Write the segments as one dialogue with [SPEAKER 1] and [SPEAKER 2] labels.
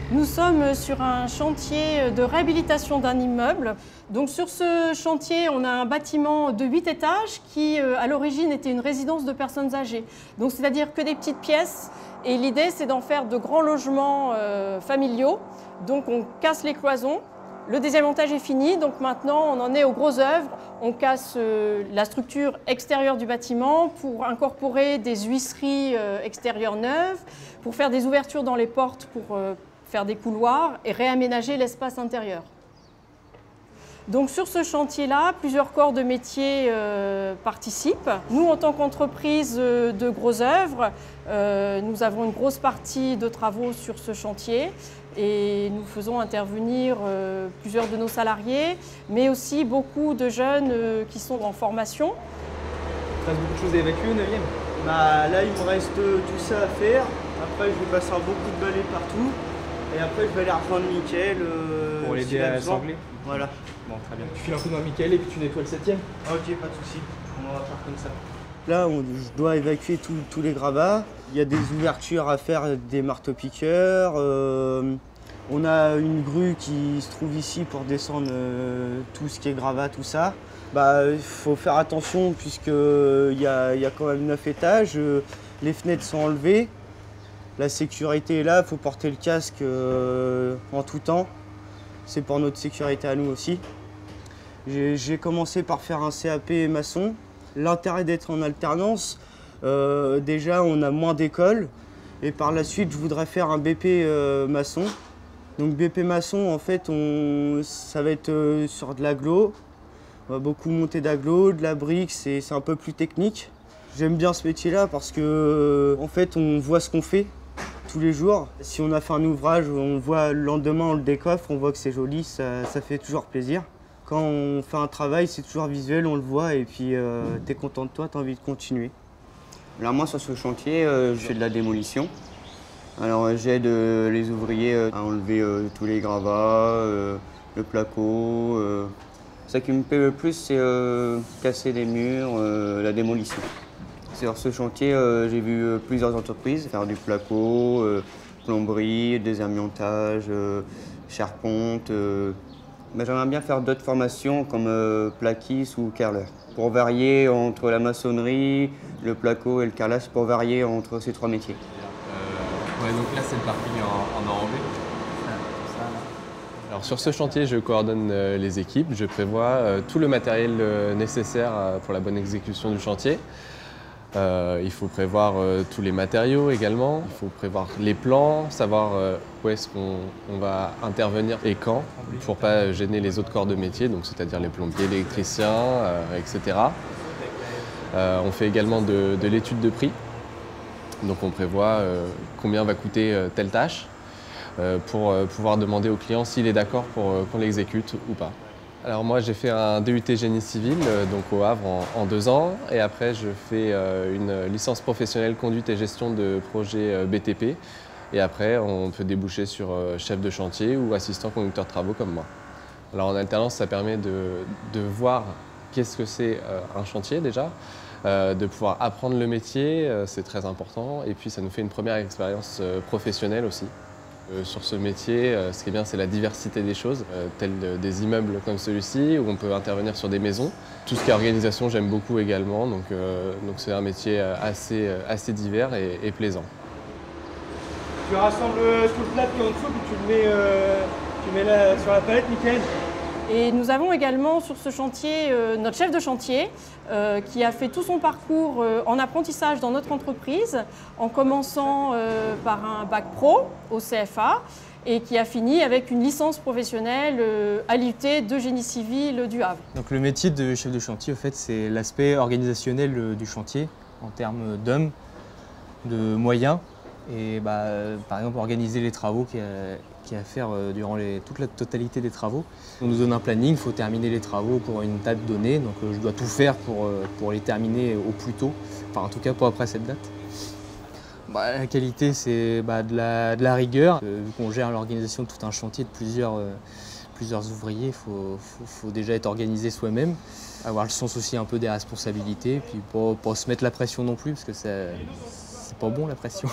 [SPEAKER 1] Nous sommes sur un chantier de réhabilitation d'un immeuble. Donc sur ce chantier, on a un bâtiment de 8 étages qui, à l'origine, était une résidence de personnes âgées. Donc c'est-à-dire que des petites pièces. Et l'idée, c'est d'en faire de grands logements familiaux. Donc on casse les cloisons. Le deuxième montage est fini, donc maintenant on en est aux grosses œuvres. On casse la structure extérieure du bâtiment pour incorporer des huisseries extérieures neuves, pour faire des ouvertures dans les portes pour faire des couloirs et réaménager l'espace intérieur. Donc sur ce chantier-là, plusieurs corps de métier participent. Nous, en tant qu'entreprise de grosses œuvres, nous avons une grosse partie de travaux sur ce chantier et nous faisons intervenir plusieurs de nos salariés, mais aussi beaucoup de jeunes qui sont en formation.
[SPEAKER 2] Il reste beaucoup de choses à évacuer au 9e?
[SPEAKER 3] Là, il me reste tout ça à faire. Après, je vais passer un beaucoup de balais partout. Et après, je vais aller rejoindre Mickaël.
[SPEAKER 2] Pour l'aider à assembler?
[SPEAKER 3] Voilà.
[SPEAKER 2] Bon, très bien. Tu files un coup dans Mickaël et puis tu nettoies le 7e?
[SPEAKER 3] Ok, pas de souci.
[SPEAKER 2] On va faire comme ça.
[SPEAKER 3] Là, je dois évacuer tous les gravats. Il y a des ouvertures à faire avec des marteaux-piqueurs. On a une grue qui se trouve ici pour descendre tout ce qui est gravat, tout ça. Il faut faire attention puisqu'il y a quand même 9 étages. Les fenêtres sont enlevées. La sécurité est là, il faut porter le casque en tout temps. C'est pour notre sécurité à nous aussi. J'ai commencé par faire un CAP maçon. L'intérêt d'être en alternance, déjà on a moins d'écoles. Et par la suite, je voudrais faire un BP maçon. Donc BP maçon, en fait, ça va être sur de l'agglo. On va beaucoup monter d'agglo, de la brique, c'est un peu plus technique. J'aime bien ce métier-là parce que en fait, on voit ce qu'on fait tous les jours. Si on a fait un ouvrage, on voit le lendemain, on le décoffre, on voit que c'est joli, ça fait toujours plaisir. Quand on fait un travail, c'est toujours visuel, on le voit et puis t'es content de toi, t'as envie de continuer.
[SPEAKER 4] Alors moi, sur ce chantier, je fais de la démolition. Alors j'aide les ouvriers à enlever tous les gravats, le placo. Ce qui me plaît le plus, c'est casser les murs, la démolition. Sur ce chantier, j'ai vu plusieurs entreprises faire du placo, plomberie, désamiantage, charpente. J'aimerais bien faire d'autres formations comme plaquiste ou carreleur, pour varier entre la maçonnerie, le placo et le carrelage, pour varier entre ces trois métiers.
[SPEAKER 5] Ouais, donc là, c'est le parking en enrobé. Alors sur ce chantier, je coordonne les équipes, je prévois tout le matériel nécessaire pour la bonne exécution du chantier. Il faut prévoir tous les matériaux également, il faut prévoir les plans, savoir où est-ce qu'on va intervenir et quand, pour ne pas gêner les autres corps de métier, donc c'est-à-dire les plombiers, les électriciens, etc. On fait également de l'étude de prix, donc on prévoit combien va coûter telle tâche pour pouvoir demander au client s'il est d'accord pour qu'on l'exécute ou pas. Alors moi j'ai fait un DUT génie civil donc au Havre en 2 ans et après je fais une licence professionnelle conduite et gestion de projet BTP et après on peut déboucher sur chef de chantier ou assistant conducteur de travaux comme moi. Alors en alternance ça permet de voir qu'est-ce que c'est un chantier déjà, de pouvoir apprendre le métier, c'est très important et puis ça nous fait une première expérience professionnelle aussi. Sur ce métier, ce qui est bien, c'est la diversité des choses, telles des immeubles comme celui-ci, où on peut intervenir sur des maisons. Tout ce qui est organisation, j'aime beaucoup également, donc c'est un métier assez divers et plaisant.
[SPEAKER 2] Tu rassembles tout le plat qui est en dessous, puis tu le mets là sur la palette, Mickaël.
[SPEAKER 1] Et nous avons également sur ce chantier notre chef de chantier qui a fait tout son parcours en apprentissage dans notre entreprise en commençant par un bac pro au CFA et qui a fini avec une licence professionnelle à l'IUT de génie civil du Havre.
[SPEAKER 6] Donc le métier de chef de chantier, au fait, c'est l'aspect organisationnel du chantier en termes d'hommes, de moyens et par exemple organiser les travaux qu'il y a à faire durant toute la totalité des travaux. On nous donne un planning, il faut terminer les travaux pour une date donnée, donc je dois tout faire pour les terminer au plus tôt, enfin en tout cas pas après cette date. La qualité, c'est de la rigueur. Vu qu'on gère l'organisation de tout un chantier de plusieurs ouvriers, il faut déjà être organisé soi-même, avoir le sens aussi un peu des responsabilités, puis pas se mettre la pression non plus, parce que c'est pas bon la pression.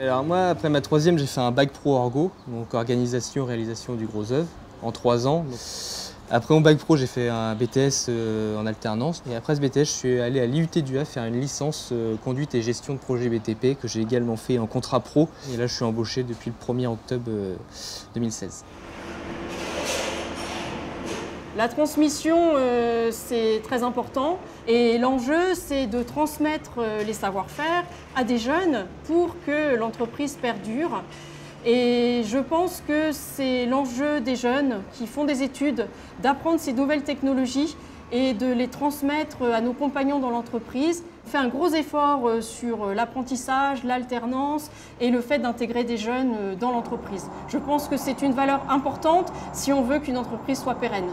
[SPEAKER 6] Alors moi, après ma troisième, j'ai fait un bac pro orgo, donc organisation, réalisation du gros œuvre, en 3 ans. Donc, après mon bac pro, j'ai fait un BTS en alternance. Et après ce BTS, je suis allé à l'IUT du Havre faire une licence conduite et gestion de projet BTP que j'ai également fait en contrat pro. Et là, je suis embauché depuis le 1er octobre 2016.
[SPEAKER 1] La transmission, c'est très important et l'enjeu, c'est de transmettre les savoir-faire à des jeunes pour que l'entreprise perdure. Et je pense que c'est l'enjeu des jeunes qui font des études d'apprendre ces nouvelles technologies et de les transmettre à nos compagnons dans l'entreprise. On fait un gros effort sur l'apprentissage, l'alternance et le fait d'intégrer des jeunes dans l'entreprise. Je pense que c'est une valeur importante si on veut qu'une entreprise soit pérenne.